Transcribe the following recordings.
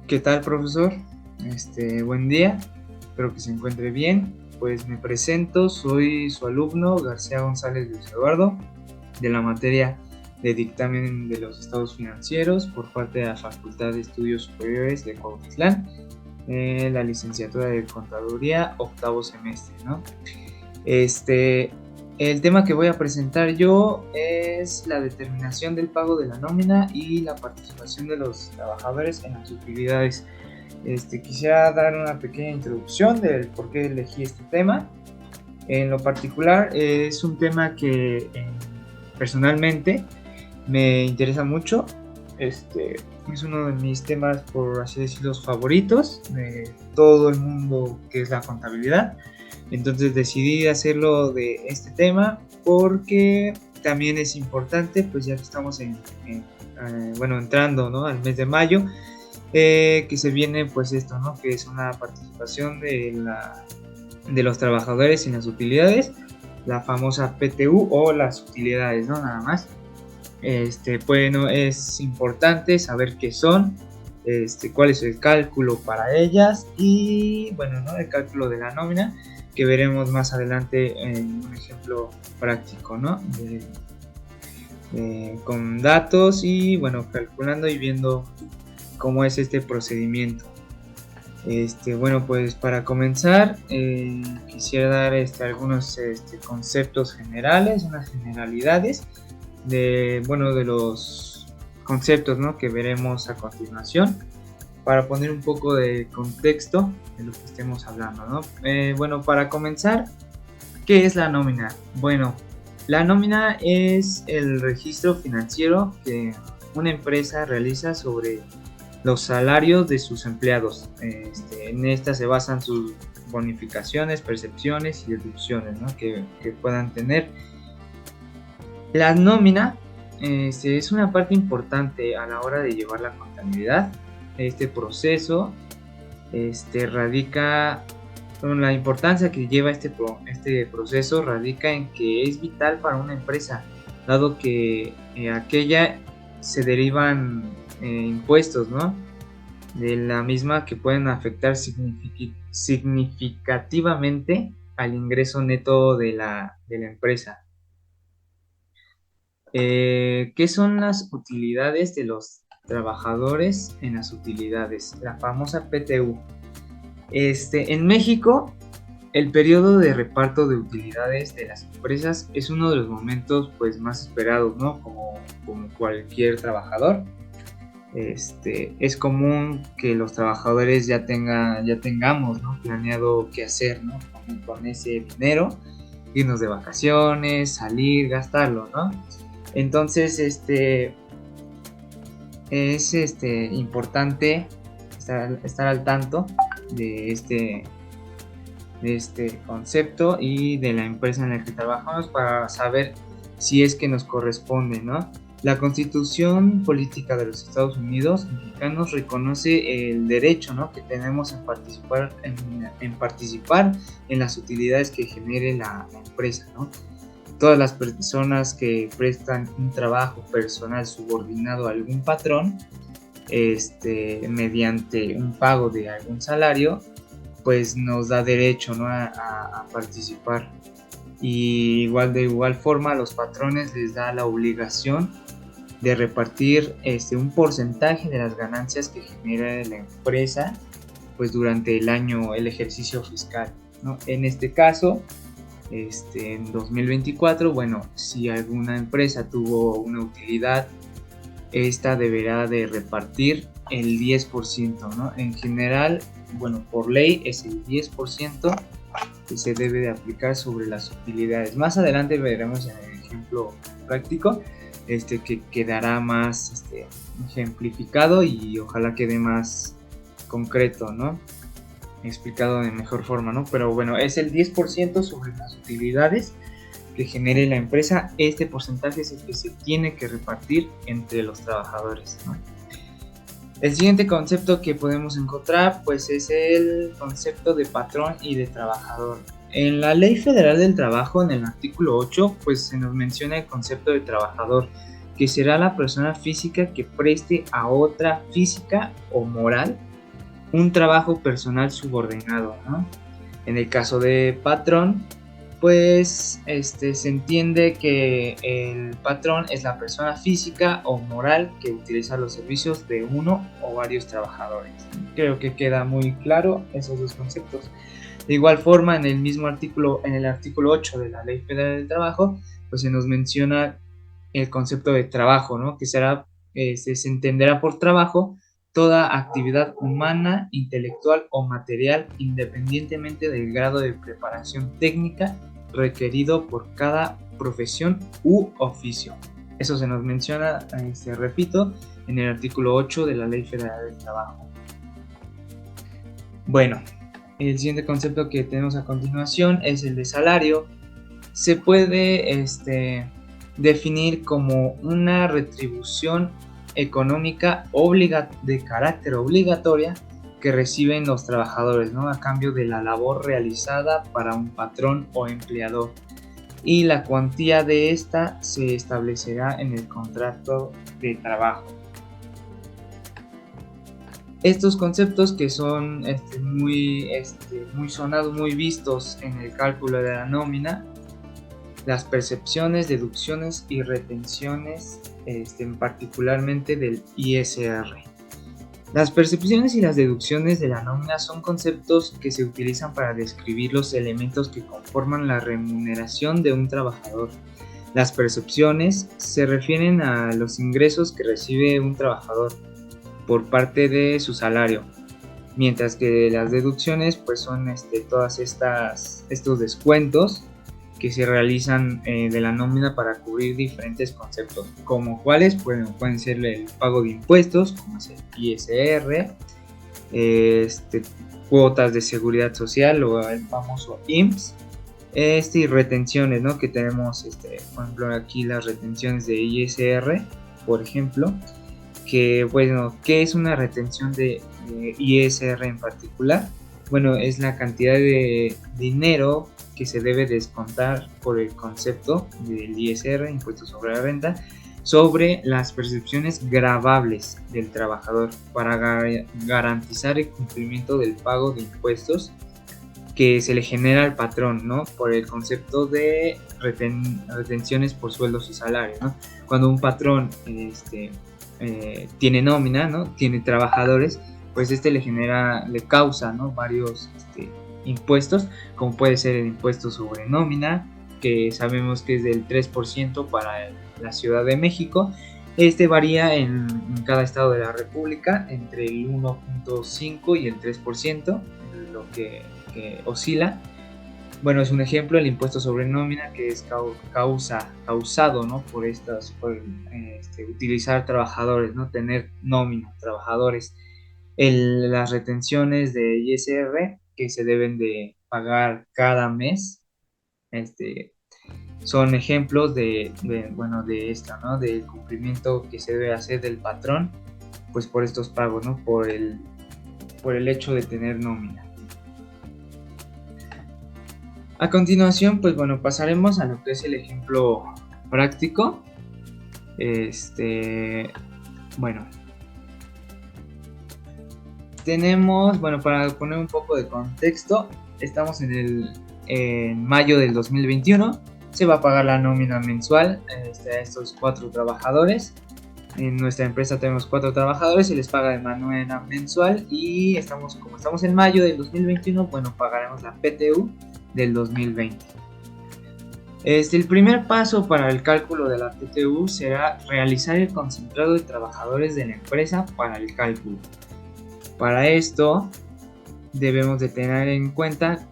¿Qué tal, profesor? Buen día, espero que se encuentre bien. Pues me presento, soy su alumno García González Luis Eduardo, de la materia de dictamen de los estados financieros por parte de la Facultad de Estudios Superiores de Cuautitlán, la licenciatura de Contaduría, octavo semestre, ¿no? Este, el tema que voy a presentar yo es la determinación del pago de la nómina y la participación de los trabajadores en las utilidades. Quisiera dar una pequeña introducción del por qué elegí este tema. En lo particular, es un tema que personalmente me interesa mucho. Es uno de mis temas, por así decirlo, favoritos de todo el mundo, que es la contabilidad. Entonces decidí hacerlo de este tema porque también es importante, pues ya que estamos entrando, ¿no?, al mes de mayo, que se viene pues esto, ¿no?, que es una participación de los trabajadores en las utilidades, la famosa PTU o las utilidades, ¿no?, nada más. Bueno, es importante saber qué son, cuál es el cálculo para ellas y, bueno, ¿no?, el cálculo de la nómina, que veremos más adelante en un ejemplo práctico, ¿no?, con datos y, bueno, calculando y viendo cómo es este procedimiento. Bueno, pues para comenzar, quisiera dar algunos conceptos generales, unas generalidades de los conceptos, ¿no?, que veremos a continuación, para poner un poco de contexto de lo que estemos hablando, ¿no? Bueno, para comenzar, ¿qué es la nómina? Bueno, la nómina es el registro financiero que una empresa realiza sobre los salarios de sus empleados. En esta se basan sus bonificaciones, percepciones y deducciones, ¿no?, que puedan tener. La nómina es una parte importante a la hora de llevar la contabilidad. Este proceso radica, la importancia que lleva este proceso radica en que es vital para una empresa, dado que aquella se derivan impuestos, ¿no?, de la misma, que pueden afectar significativamente al ingreso neto de la empresa. ¿Qué son las utilidades de los trabajadores en las utilidades? La famosa PTU. En México, el periodo de reparto de utilidades de las empresas es uno de los momentos pues más esperados, ¿no?, como cualquier trabajador. Es común que los trabajadores ya tengamos, ¿no?, planeado qué hacer, ¿no?, con ese dinero, irnos de vacaciones, salir, gastarlo, ¿no? Entonces, es importante estar al tanto de este concepto y de la empresa en la que trabajamos, para saber si es que nos corresponde, ¿no? La Constitución Política de los Estados Unidos Mexicanos reconoce el derecho, ¿no?, que tenemos en participar en las utilidades que genere la empresa, ¿no? Todas las personas que prestan un trabajo personal subordinado a algún patrón, mediante un pago de algún salario, pues nos da derecho, ¿no?, a participar. Y de igual forma, a los patrones les da la obligación de repartir un porcentaje de las ganancias que genera la empresa, pues durante el año, el ejercicio fiscal, ¿no? En este caso, en 2024, bueno, si alguna empresa tuvo una utilidad, esta deberá de repartir el 10%, ¿no? En general, bueno, por ley es el 10% que se debe de aplicar sobre las utilidades. Más adelante veremos en el ejemplo práctico que quedará más ejemplificado y ojalá quede más concreto, ¿no?, explicado de mejor forma, ¿no? Pero bueno, es el 10% sobre las utilidades que genere la empresa. Este porcentaje es el que se tiene que repartir entre los trabajadores, ¿no? El siguiente concepto que podemos encontrar pues es el concepto de patrón y de trabajador. En la Ley Federal del Trabajo, en el artículo 8, pues se nos menciona el concepto de trabajador, que será la persona física que preste a otra física o moral un trabajo personal subordinado, ¿no? En el caso de patrón, pues se entiende que el patrón es la persona física o moral que utiliza los servicios de uno o varios trabajadores. Creo que queda muy claro esos dos conceptos. De igual forma, en el artículo 8 de la Ley Federal del Trabajo, pues se nos menciona el concepto de trabajo, ¿no? Que se entenderá por trabajo toda actividad humana, intelectual o material, independientemente del grado de preparación técnica requerido por cada profesión u oficio. Eso se nos menciona, repito, en el artículo 8 de la Ley Federal del Trabajo. Bueno, el siguiente concepto que tenemos a continuación es el de salario. Se puede definir como una retribución económica de carácter obligatoria que reciben los trabajadores, ¿no? A cambio de la labor realizada para un patrón o empleador, y la cuantía de esta se establecerá en el contrato de trabajo. Estos conceptos que son muy sonados, muy vistos en el cálculo de la nómina, las percepciones, deducciones y retenciones, particularmente del ISR. Las percepciones y las deducciones de la nómina son conceptos que se utilizan para describir los elementos que conforman la remuneración de un trabajador. Las percepciones se refieren a los ingresos que recibe un trabajador por parte de su salario, mientras que las deducciones pues son todas estos descuentos que se realizan de la nómina para cubrir diferentes conceptos, como cuáles pueden ser el pago de impuestos, como es el ISR, cuotas de seguridad social o el famoso IMSS, y retenciones, ¿no? Que tenemos, por ejemplo, aquí las retenciones de ISR, por ejemplo, que bueno, ¿qué es una retención de ISR en particular? Bueno, es la cantidad de dinero que se debe descontar por el concepto del ISR, impuesto sobre la renta, sobre las percepciones gravables del trabajador para garantizar el cumplimiento del pago de impuestos que se le genera al patrón, ¿no? Por el concepto de retenciones por sueldos y salarios, ¿no? Cuando un patrón tiene nómina, ¿no? Tiene trabajadores, pues le causa, ¿no? Varios impuestos, como puede ser el impuesto sobre nómina, que sabemos que es del 3% para la Ciudad de México. Varía en cada estado de la República entre el 1.5 y el 3%, lo que oscila. Bueno, es un ejemplo el impuesto sobre nómina, que es causado, ¿no? por utilizar trabajadores, ¿no? Tener nómina, trabajadores. Las retenciones de ISR que se deben de pagar cada mes, son ejemplos de esto, ¿no? Del cumplimiento que se debe hacer del patrón, pues por estos pagos, ¿no? Por el hecho de tener nómina. A continuación, pues bueno, pasaremos a lo que es el ejemplo práctico. Bueno, tenemos, para poner un poco de contexto, estamos en mayo del 2021, se va a pagar la nómina mensual a estos 4 trabajadores. En nuestra empresa tenemos 4 trabajadores, se les paga de manera mensual, y como estamos en mayo del 2021, pagaremos la PTU del 2020. El primer paso para el cálculo de la PTU será realizar el concentrado de trabajadores de la empresa para el cálculo. Para esto debemos de tener en cuenta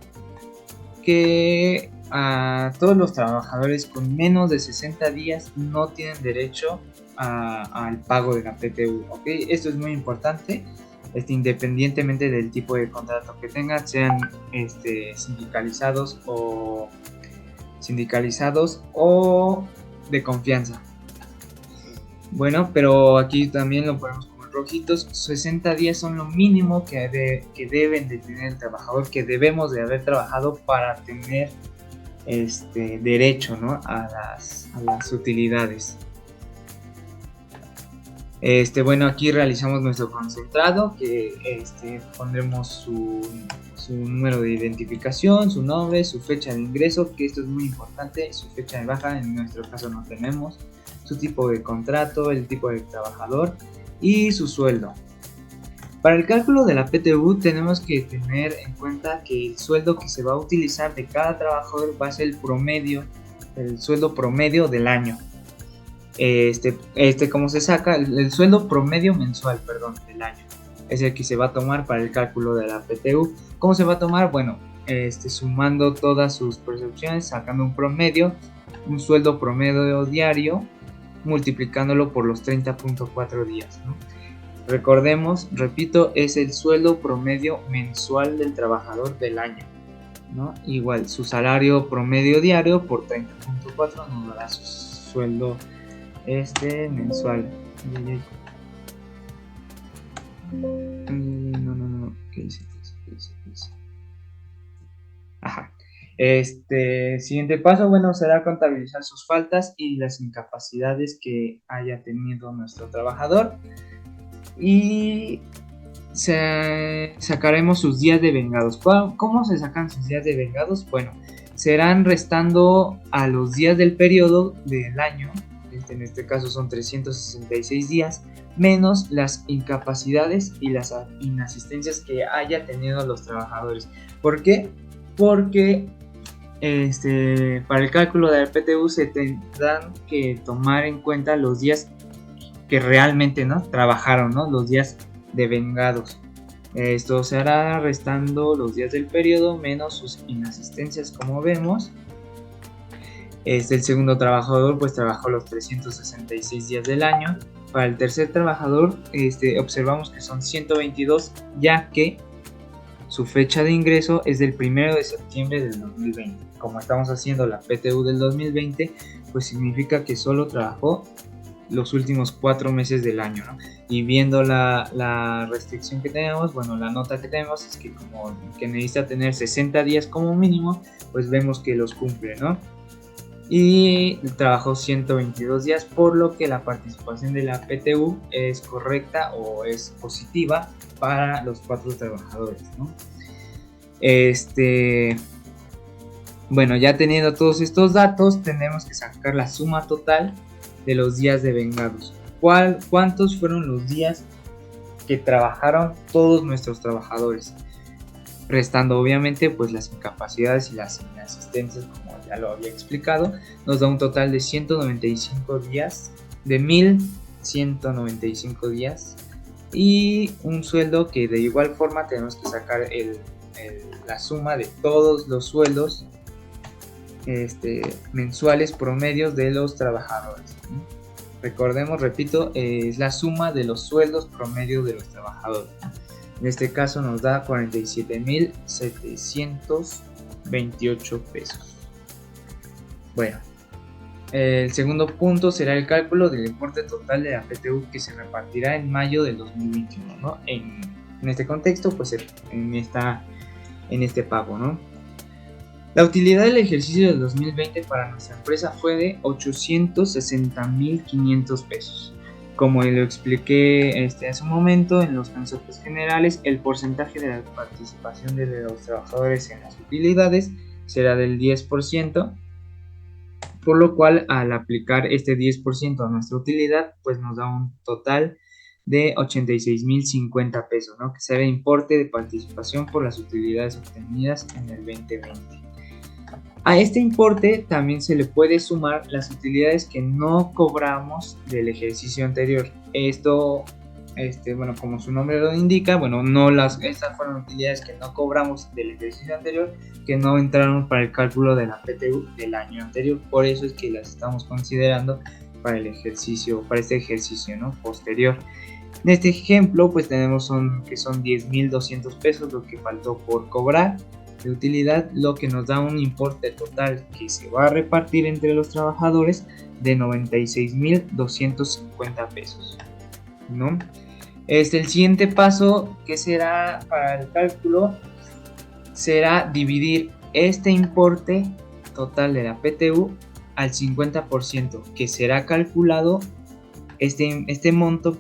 que a todos los trabajadores con menos de 60 días no tienen derecho al pago de la PTU, ¿ok? Esto es muy importante, independientemente del tipo de contrato que tengan, sean sindicalizados o de confianza. Bueno, pero aquí también lo ponemos como rojitos. 60 días son lo mínimo que deben de tener el trabajador, que debemos de haber trabajado para tener derecho, ¿no? a las utilidades. Bueno, aquí realizamos nuestro concentrado, que pondremos su número de identificación, su nombre, su fecha de ingreso, que esto es muy importante, su fecha de baja, en nuestro caso no tenemos, su tipo de contrato, el tipo de trabajador y su sueldo. Para el cálculo de la PTU tenemos que tener en cuenta que el sueldo que se va a utilizar de cada trabajador va a ser el sueldo promedio del año. ¿Cómo se saca? El sueldo promedio mensual, del año. Es el que se va a tomar para el cálculo de la PTU. ¿Cómo se va a tomar? Bueno, sumando todas sus percepciones, sacando un promedio, un sueldo promedio diario, multiplicándolo por los 30.4 días, ¿no? Recordemos, repito, es el sueldo promedio mensual del trabajador del año, ¿no? Igual, su salario promedio diario por 30.4 nos dará su sueldo mensual. No. ¿Qué dice? Ajá. Siguiente paso, bueno, será contabilizar sus faltas y las incapacidades que haya tenido nuestro trabajador. Y sacaremos sus días de vengados. ¿Cómo se sacan sus días de vengados? Bueno, serán restando a los días del periodo del año, en este caso son 366 días, menos las incapacidades y las inasistencias que haya tenido los trabajadores. ¿Por qué? Porque para el cálculo de la PTU se tendrán que tomar en cuenta los días que realmente, ¿no?, trabajaron, ¿no?, los días de vengados. Esto se hará restando los días del periodo menos sus inasistencias, como vemos. El segundo trabajador pues trabajó los 366 días del año. Para el tercer trabajador observamos que son 122, ya que su fecha de ingreso es del 1 de septiembre del 2020. Como estamos haciendo la PTU del 2020, pues significa que solo trabajó los últimos 4 meses del año, ¿no? Y viendo la restricción que tenemos, bueno, la nota que tenemos es que como que necesita tener 60 días como mínimo, pues vemos que los cumple, ¿no? Y trabajó 122 días, por lo que la participación de la PTU es correcta o es positiva para los 4 trabajadores, ¿no? Bueno, ya teniendo todos estos datos, tenemos que sacar la suma total de los días de vengados. ¿Cuántos fueron los días que trabajaron todos nuestros trabajadores? Restando obviamente pues las incapacidades y las inasistencias, como ya lo había explicado, nos da un total de 195 días, de 1195 días, y un sueldo que de igual forma tenemos que sacar la suma de todos los sueldos mensuales promedios de los trabajadores. Recordemos, repito, es la suma de los sueldos promedios de los trabajadores. En este caso nos da 47.728 pesos. Bueno, el segundo punto será el cálculo del importe total de la PTU que se repartirá en mayo del 2021, ¿no? En este contexto, pues en este pago, ¿no? La utilidad del ejercicio del 2020 para nuestra empresa fue de 860.500 pesos. Como lo expliqué hace un momento en los conceptos generales, el porcentaje de la participación de los trabajadores en las utilidades será del 10%, por lo cual al aplicar este 10% a nuestra utilidad, pues nos da un total de 86.050 pesos, ¿no?, que será el importe de participación por las utilidades obtenidas en el 2020. A este importe también se le puede sumar las utilidades que no cobramos del ejercicio anterior. Esto, bueno, como su nombre lo indica, bueno, estas fueron utilidades que no cobramos del ejercicio anterior, que no entraron para el cálculo de la PTU del año anterior. Por eso es que las estamos considerando para este ejercicio, ¿no?, posterior. En este ejemplo, pues tenemos que son 10.200 pesos lo que faltó por cobrar de utilidad, lo que nos da un importe total que se va a repartir entre los trabajadores de 96.250 pesos, ¿no? El siguiente paso que será para el cálculo será dividir este importe total de la PTU al 50%, que será calculado este monto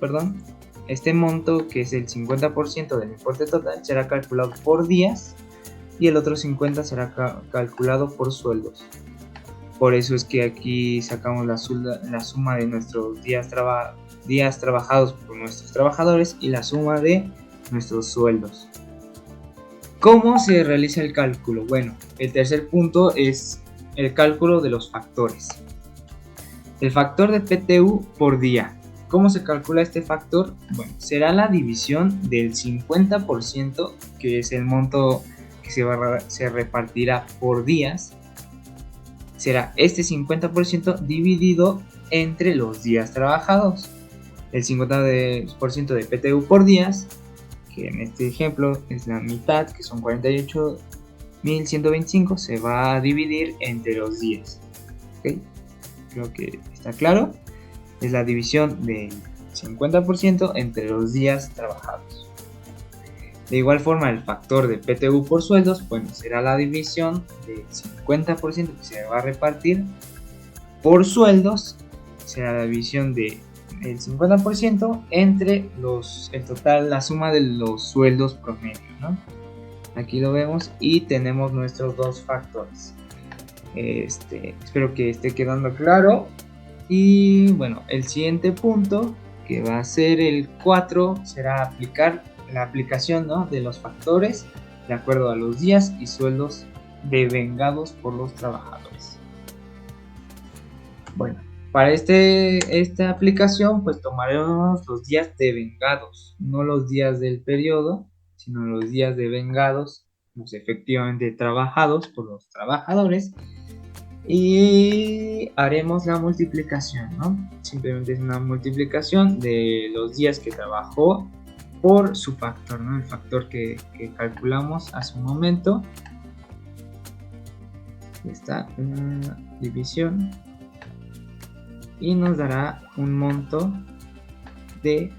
que es el 50% del importe total será calculado por días y el otro 50% será calculado por sueldos. Por eso es que aquí sacamos la suma de nuestros días trabajados por nuestros trabajadores y la suma de nuestros sueldos. ¿Cómo se realiza el cálculo? Bueno, el tercer punto es el cálculo de los factores. El factor de PTU por día. ¿Cómo se calcula este factor? Bueno, será la división del 50%, que es el monto que se repartirá por días. Será este 50% dividido entre los días trabajados. El 50% de PTU por días, que en este ejemplo es la mitad, que son 48.125, se va a dividir entre los días. ¿Okay? Creo que está claro. Es la división del 50% entre los días trabajados. De igual forma, el factor de PTU por sueldos, bueno, será la división del 50% que se va a repartir por sueldos, será la división del 50% entre el total, la suma de los sueldos promedio, ¿no? Aquí lo vemos y tenemos nuestros dos factores. Espero que esté quedando claro. Y bueno, el siguiente punto, que va a ser el 4, será aplicar la aplicación, ¿no?, de los factores de acuerdo a los días y sueldos devengados por los trabajadores. Bueno, para esta aplicación pues tomaremos los días devengados, no los días del periodo, sino los días devengados, los efectivamente trabajados por los trabajadores. Y haremos la multiplicación, ¿no? Simplemente es una multiplicación de los días que trabajó por su factor, ¿no? El factor que calculamos hace un momento. Aquí está una división y nos dará un monto de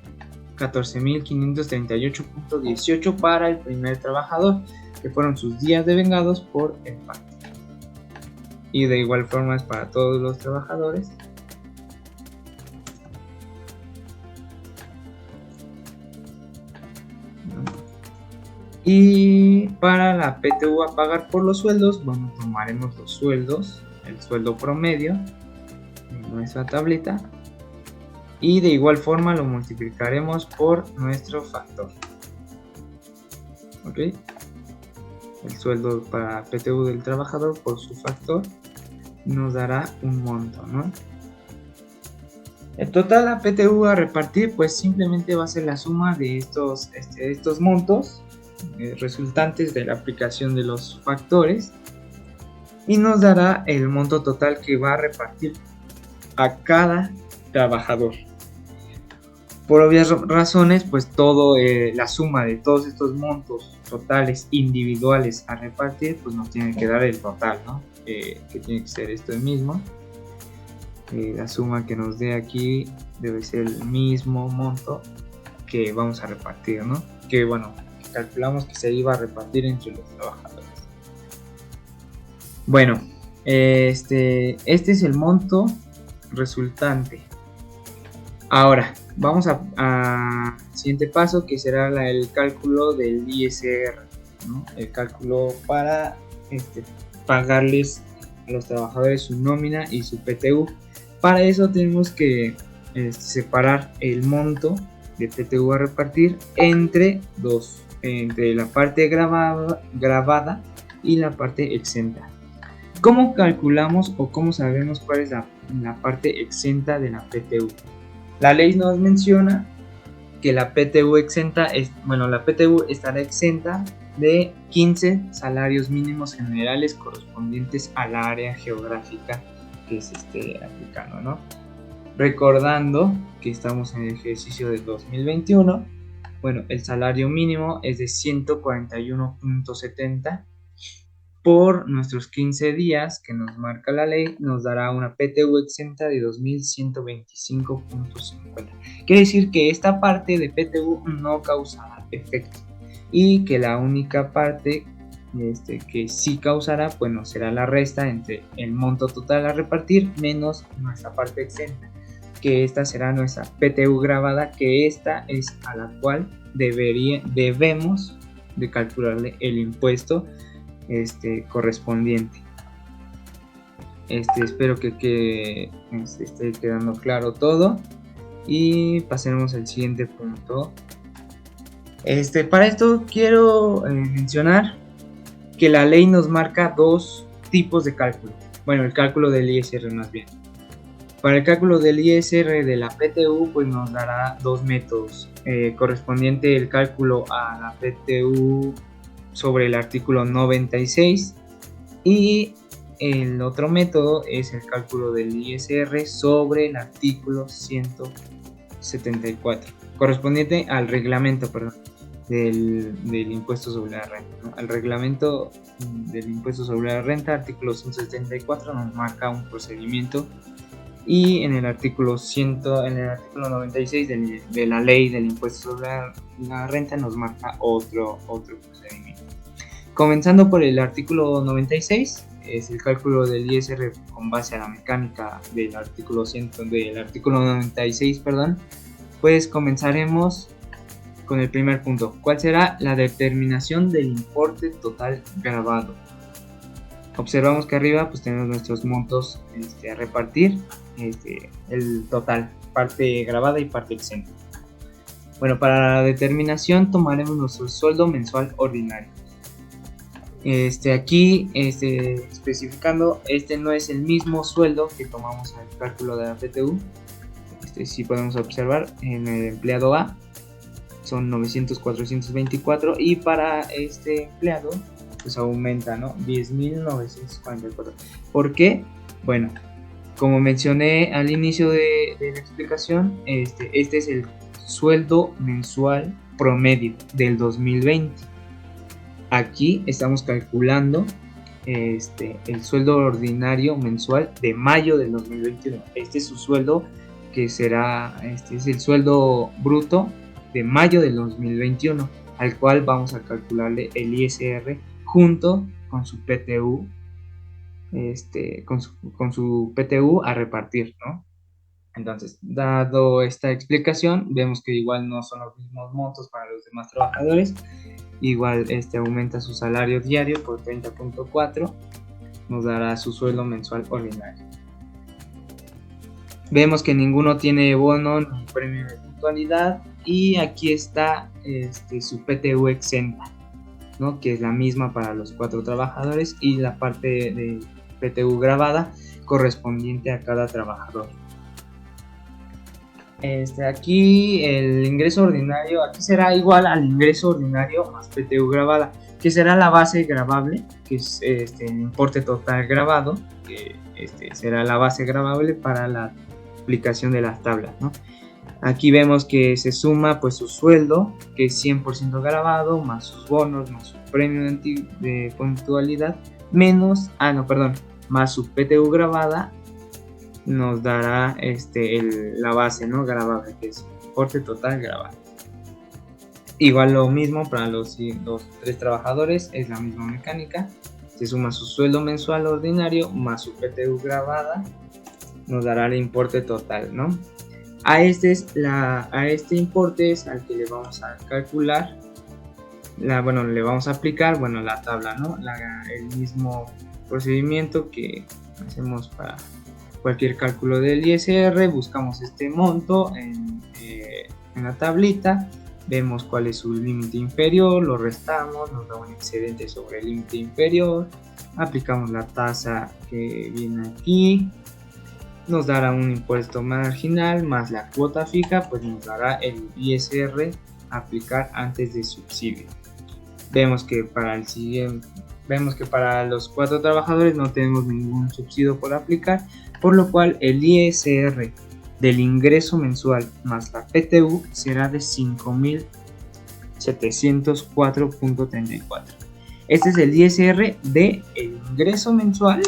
14.538.18 para el primer trabajador, que fueron sus días devengados por el factor. Y de igual forma es para todos los trabajadores. Y para la PTU a pagar por los sueldos, bueno, tomaremos los sueldos, el sueldo promedio en nuestra tablita, y de igual forma lo multiplicaremos por nuestro factor. ¿Ok? El sueldo para PTU del trabajador por su factor nos dará un monto, ¿no? El total a PTU a repartir pues simplemente va a ser la suma de estos montos resultantes de la aplicación de los factores y nos dará el monto total que va a repartir a cada trabajador. Por obvias razones, pues la suma de todos estos montos totales individuales a repartir pues nos tiene que dar el total, ¿no? Que tiene que ser esto mismo. La suma que nos dé aquí debe ser el mismo monto que vamos a repartir, ¿no? Que bueno, calculamos que se iba a repartir entre los trabajadores. Bueno, este es el monto resultante. Ahora vamos al siguiente paso, que será el cálculo del ISR, ¿no? El cálculo para pagarles a los trabajadores su nómina y su PTU. Para eso tenemos que separar el monto de PTU a repartir entre la parte grabada y la parte exenta. ¿Cómo calculamos o cómo sabemos cuál es la parte exenta de la PTU? La ley nos menciona que la PTU la PTU estará exenta de 15 salarios mínimos generales correspondientes al área geográfica que se esté aplicando, ¿no? Recordando que estamos en el ejercicio de 2021, bueno, el salario mínimo es de 141.70 por nuestros 15 días que nos marca la ley, nos dará una PTU exenta de 2.125.50. Quiere decir que esta parte de PTU no causará efecto y que la única parte que sí causará, será la resta entre el monto total a repartir menos nuestra parte exenta. que esta será nuestra PTU grabada, que esta es a la cual debemos de calcularle el impuesto correspondiente. Espero que esté quedando claro todo y pasemos al siguiente punto. Para esto quiero mencionar que la ley nos marca dos tipos de cálculo. Bueno, el cálculo del ISR más bien. Para el cálculo del ISR de la PTU, pues nos dará dos métodos. Correspondiente el cálculo a la PTU sobre el artículo 96 y el otro método es el cálculo del ISR sobre el artículo 174, correspondiente al reglamento, del impuesto sobre la renta, ¿no? El reglamento del impuesto sobre la renta, artículo 174, nos marca un procedimiento, y en el artículo 96 de la ley del impuesto sobre la renta nos marca otro procedimiento. Comenzando por el artículo 96, es el cálculo del ISR con base a la mecánica del artículo 96, pues comenzaremos con el primer punto. ¿Cuál será la determinación del importe total grabado? Observamos que arriba pues tenemos nuestros montos a repartir, el total, parte grabada y parte exenta. Bueno, para la determinación tomaremos nuestro sueldo mensual ordinario. Aquí especificando, no es el mismo sueldo que tomamos al cálculo de la PTU. Si podemos observar en el empleado A son 900,424 y para este empleado pues aumenta, ¿no? 10,944. ¿Por qué? Bueno, como mencioné al inicio de la explicación, este es el sueldo mensual promedio del 2020. Aquí estamos calculando el sueldo ordinario mensual de mayo del 2021. Este es su sueldo, que será, es el sueldo bruto de mayo del 2021, al cual vamos a calcularle el ISR junto con su PTU, con su PTU a repartir, ¿no? Entonces, dado esta explicación, vemos que igual no son los mismos montos para los demás trabajadores. Igual aumenta su salario diario por 30.4, nos dará su sueldo mensual ordinario. Vemos que ninguno tiene bono ni premio de puntualidad, y aquí está su PTU exenta, ¿no? Que es la misma para los 4 trabajadores, y la parte de PTU grabada correspondiente a cada trabajador. Aquí el ingreso ordinario, aquí será igual al ingreso ordinario más PTU grabada, que será la base gravable, que es el importe total grabado, que será la base gravable para la aplicación de las tablas, ¿no? Aquí vemos que se suma pues su sueldo, que es 100% grabado, más sus bonos, más su premio de puntualidad, más su PTU grabada, nos dará la base, ¿no? Grabable, que es importe total grabado. Igual lo mismo para los 3 trabajadores, es la misma mecánica. Se suma su sueldo mensual ordinario más su PTU grabada, nos dará el importe total, ¿no? A este importe es al que le vamos a calcular, le vamos a aplicar, la tabla, ¿no? El mismo procedimiento que hacemos para cualquier cálculo del ISR. Buscamos este monto en la tablita, vemos cuál es su límite inferior, lo restamos, nos da un excedente sobre el límite inferior, aplicamos la tasa que viene aquí, nos dará un impuesto marginal más la cuota fija, pues nos dará el ISR a aplicar antes de subsidio. Vemos que para los 4 trabajadores no tenemos ningún subsidio por aplicar, por lo cual el ISR del ingreso mensual más la PTU será de 5,704.34. Este es el ISR del ingreso mensual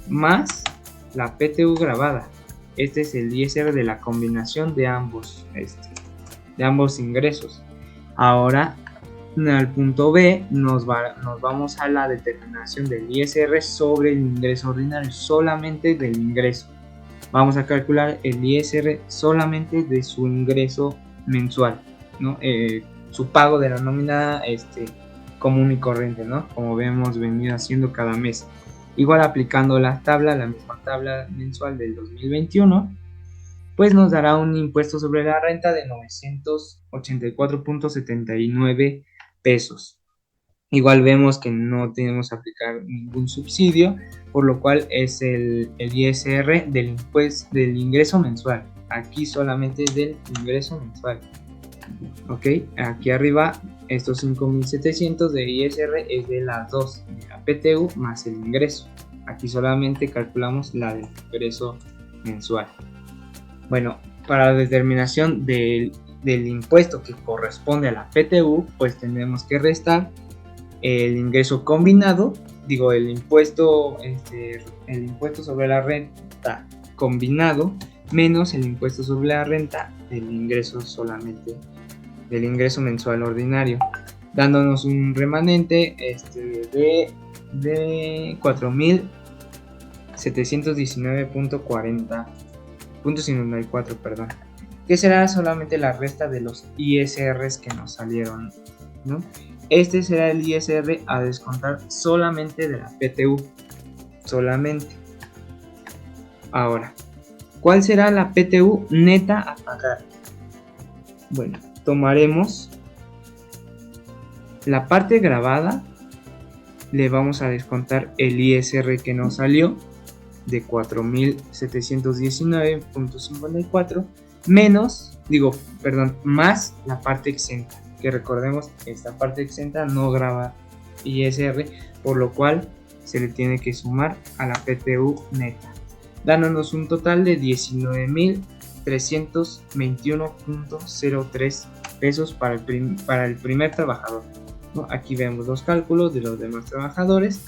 más la PTU grabada. Este es el ISR de la combinación de ambos ingresos. Ahora, al punto B, nos vamos a la determinación del ISR sobre el ingreso ordinario, solamente del ingreso. vamos a calcular el ISR solamente de su ingreso mensual, ¿no? Su pago de la nómina común y corriente, ¿no? Como hemos venido haciendo cada mes. Igual aplicando la misma tabla mensual del 2021, pues nos dará un impuesto sobre la renta de 984.79 pesos. Igual vemos que no tenemos que aplicar ningún subsidio, por lo cual es el ISR del ingreso mensual. Aquí solamente es del ingreso mensual. Ok, aquí arriba estos 5.700 de ISR es de las dos, de la PTU más el ingreso. Aquí solamente calculamos la del ingreso mensual. Bueno, para la determinación del impuesto que corresponde a la PTU, pues tendremos que restar el ingreso combinado, el impuesto sobre la renta combinado menos el impuesto sobre la renta del ingreso solamente del ingreso mensual ordinario, dándonos un remanente de 4.719.54, perdón, que será solamente la resta de los ISRs que nos salieron, ¿no? Este será el ISR a descontar solamente de la PTU, solamente. Ahora, ¿cuál será la PTU neta a pagar? Bueno, tomaremos la parte grabada, le vamos a descontar el ISR que nos salió de 4.719.54 más la parte exenta, que recordemos esta parte exenta no graba ISR, por lo cual se le tiene que sumar a la PTU neta, dándonos un total de 19.321.03 pesos para el primer trabajador, ¿no? Aquí vemos los cálculos de los demás trabajadores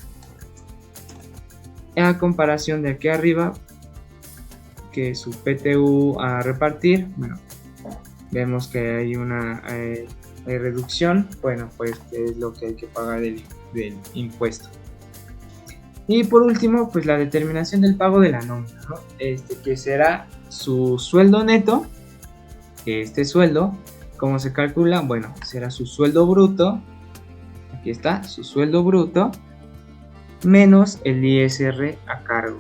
a comparación de aquí arriba, que su PTU a repartir. Bueno, vemos que hay una reducción, bueno, pues es lo que hay que pagar del impuesto. Y por último, pues la determinación del pago de la nómina, ¿no? Que será su sueldo neto, que este sueldo, ¿cómo se calcula? Bueno, será su sueldo bruto, aquí está, su sueldo bruto, menos el ISR a cargo.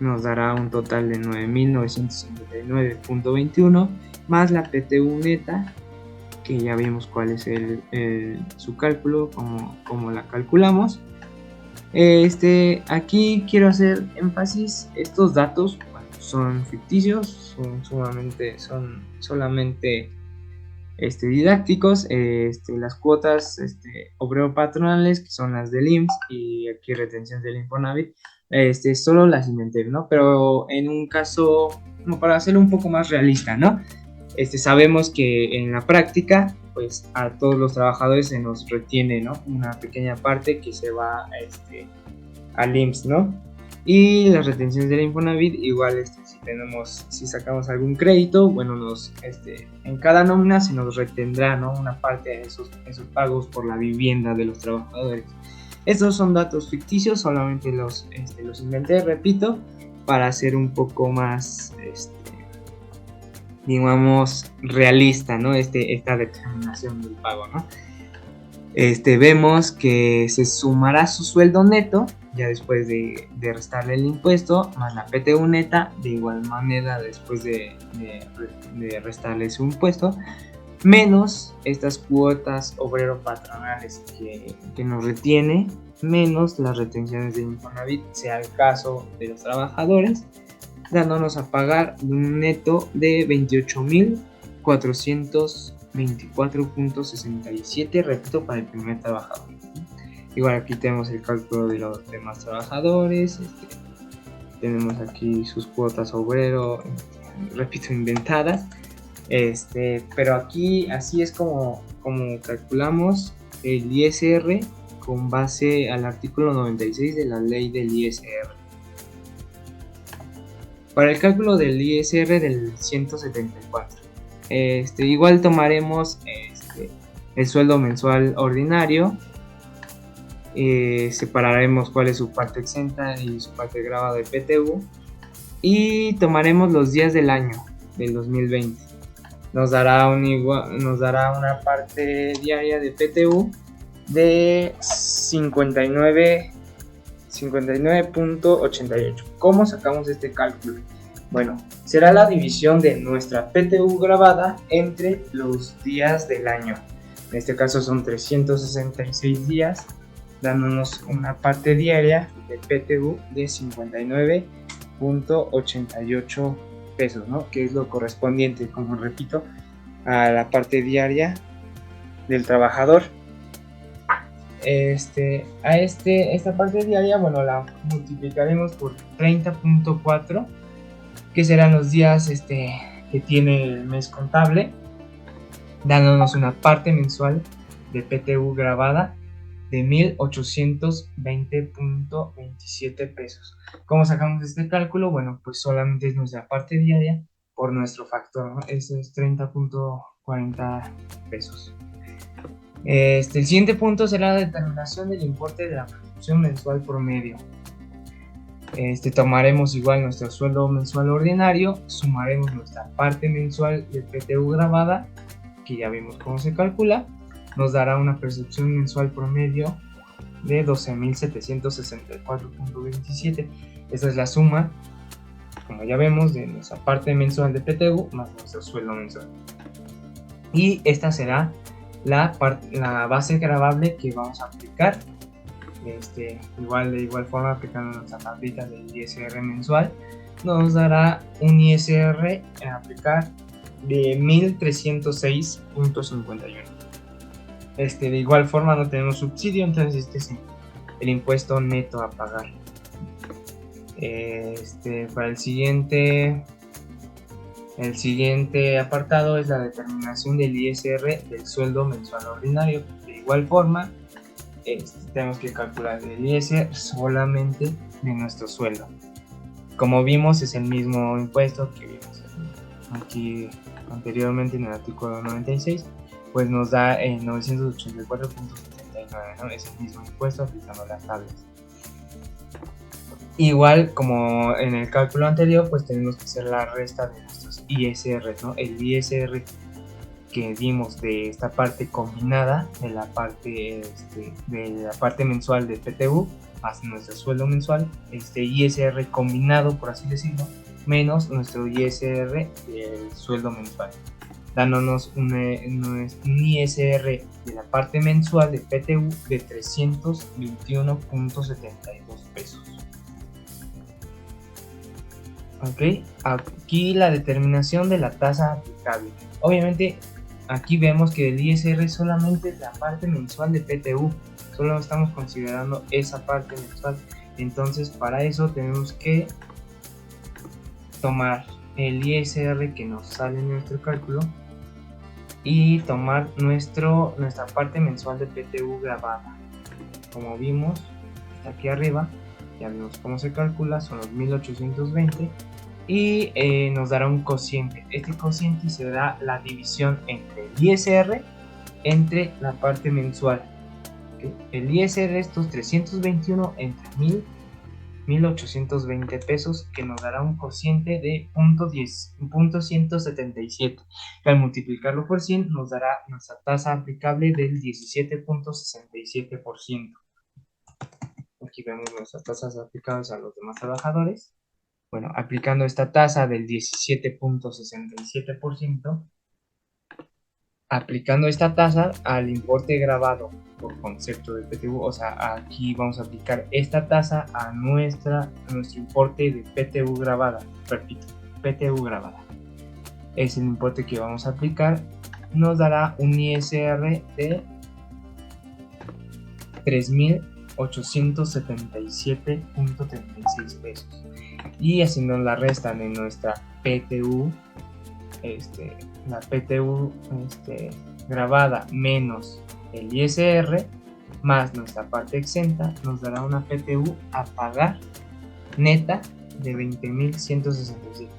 Nos dará un total de 9.959.21 más la PTU neta, que ya vimos cuál es su cálculo, cómo la calculamos. Aquí quiero hacer énfasis, estos datos son ficticios, son solamente didácticos. Las cuotas obrero patronales, que son las del IMSS, y aquí retención del Infonavit, solo las inventé, ¿no? Pero en un caso, como para hacerlo un poco más realista, ¿no? Sabemos que en la práctica, pues a todos los trabajadores se nos retiene, ¿no? Una pequeña parte que se va al IMSS, ¿no? Y las retenciones del Infonavit, igual si sacamos algún crédito, bueno, en cada nómina se nos retendrá, ¿no? Una parte de esos pagos por la vivienda de los trabajadores. Estos son datos ficticios, solamente los inventé, repito, para hacer un poco más, digamos, realista, ¿no? Esta determinación del pago, ¿no? Vemos que se sumará su sueldo neto, ya después de restarle el impuesto, más la PTU neta, de igual manera después de restarle su impuesto, menos estas cuotas obrero patronales que nos retiene, menos las retenciones de Infonavit, sea el caso de los trabajadores, dándonos a pagar un neto de 28.424.67, repito, para el primer trabajador. Igual aquí tenemos el cálculo de los demás trabajadores, tenemos aquí sus cuotas obrero, repito, inventadas, pero aquí así es como calculamos el ISR con base al artículo 96 de la ley del ISR. Para el cálculo del ISR del 174, igual tomaremos el sueldo mensual ordinario, separaremos cuál es su parte exenta y su parte grabada de PTU, y tomaremos los días del año del 2020. Nos dará una parte diaria de PTU de 59.88. ¿Cómo sacamos este cálculo? Bueno, será la división de nuestra PTU grabada entre los días del año. En este caso son 366 días, dándonos una parte diaria de PTU de 59.88 pesos, ¿no? Que es lo correspondiente, como repito, a la parte diaria del trabajador. Esta parte diaria, bueno, la multiplicaremos por 30.4, que serán los días que tiene el mes contable, dándonos una parte mensual de PTU grabada de 1,820.27 pesos. ¿Cómo sacamos este cálculo? Bueno, pues solamente es nuestra parte diaria por nuestro factor, ¿no? Eso es 30.40 pesos. El siguiente punto será la determinación del importe de la producción mensual promedio. Tomaremos igual nuestro sueldo mensual ordinario, sumaremos nuestra parte mensual de PTU grabada, que ya vimos cómo se calcula, nos dará una percepción mensual promedio de 12.764.27. Esa es la suma, como ya vemos, de nuestra parte mensual de PTU más nuestro sueldo mensual. Y esta será la base gravable que vamos a aplicar. De igual forma, aplicando nuestra tablita del ISR mensual, nos dará un ISR en aplicar de 1.306.51. De igual forma no tenemos subsidio, entonces este es el impuesto neto a pagar. Para el siguiente apartado es la determinación del ISR del sueldo mensual ordinario. De igual forma, tenemos que calcular el ISR solamente de nuestro sueldo. Como vimos, es el mismo impuesto que vimos aquí anteriormente en el artículo 96, pues nos da 984.79, ¿no? Es el mismo impuesto aplicando las tablas. Igual como en el cálculo anterior, pues tenemos que hacer la resta de nuestros ISR, ¿no? El ISR que dimos de esta parte combinada de la parte mensual de PTU más nuestro sueldo mensual, ISR combinado, por así decirlo, menos nuestro ISR del sueldo mensual, dándonos un ISR de la parte mensual de PTU de 321.72 pesos. Ok, aquí la determinación de la tasa aplicable. Obviamente aquí vemos que el ISR es solamente la parte mensual de PTU, solo estamos considerando esa parte mensual. Entonces para eso tenemos que tomar el ISR que nos sale en nuestro cálculo y tomar nuestra parte mensual de PTU grabada. Como vimos, está aquí arriba, ya vimos cómo se calcula, son los 1820 y nos dará un cociente. Este cociente será la división entre el ISR entre la parte mensual. ¿Okay? El ISR, estos 321 entre 1,820 pesos, que nos dará un cociente de 0.177, que al multiplicarlo por 100 nos dará nuestra tasa aplicable del 17.67%. Aquí vemos nuestras tasas aplicadas a los demás trabajadores. Bueno, aplicando esta tasa del 17.67%, aplicando esta tasa al importe grabado por concepto de PTU, o sea, aquí vamos a aplicar esta tasa a nuestro importe de PTU grabada. Repito, PTU grabada es el importe que vamos a aplicar, nos dará un ISR de 3.877.36 pesos. Y haciendo la resta de nuestra PTU, la PTU grabada menos el ISR más nuestra parte exenta, nos dará una PTU a pagar neta de 20.167.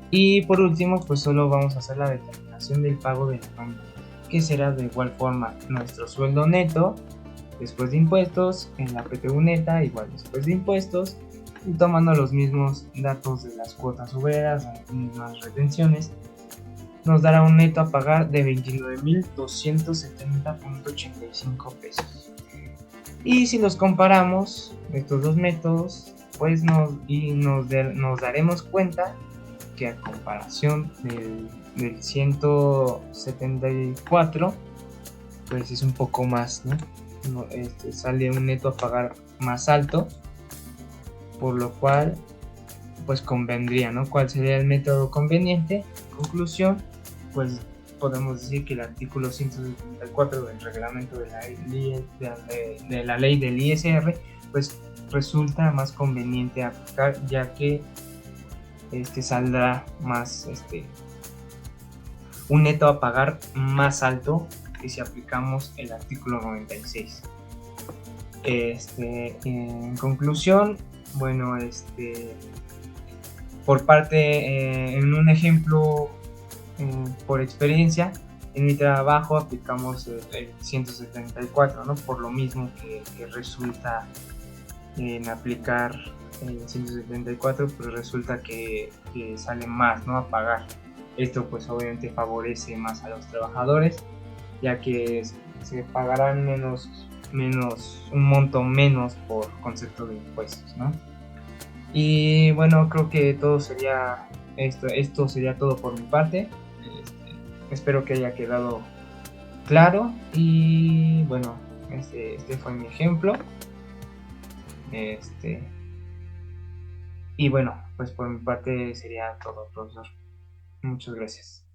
Y por último, pues solo vamos a hacer la determinación del pago de la nómina, que será de igual forma nuestro sueldo neto después de impuestos, en la PTU neta igual después de impuestos, y tomando los mismos datos de las cuotas obreras, las mismas retenciones, nos dará un neto a pagar de 29.270.85 pesos. Y si los comparamos estos dos métodos, pues nos daremos cuenta que a comparación del 174, pues es un poco más, ¿no? Sale un neto a pagar más alto, por lo cual pues convendría, ¿no? ¿Cuál sería el método conveniente? En conclusión, pues podemos decir que el artículo 174 del reglamento de la ley del ISR, pues resulta más conveniente aplicar, ya que saldrá más un neto a pagar más alto que si aplicamos el artículo 96. En conclusión, bueno, por parte, en un ejemplo, por experiencia, en mi trabajo aplicamos el 174, ¿no? Por lo mismo que resulta en aplicar el 174, pues resulta que sale más, ¿no? A pagar. Esto pues obviamente favorece más a los trabajadores, ya que se pagarán un monto menos por concepto de impuestos, ¿no? Y bueno, creo que esto sería todo por mi parte. Espero que haya quedado claro y bueno, este fue mi ejemplo. Y bueno, pues por mi parte sería todo, profesor. Muchas gracias.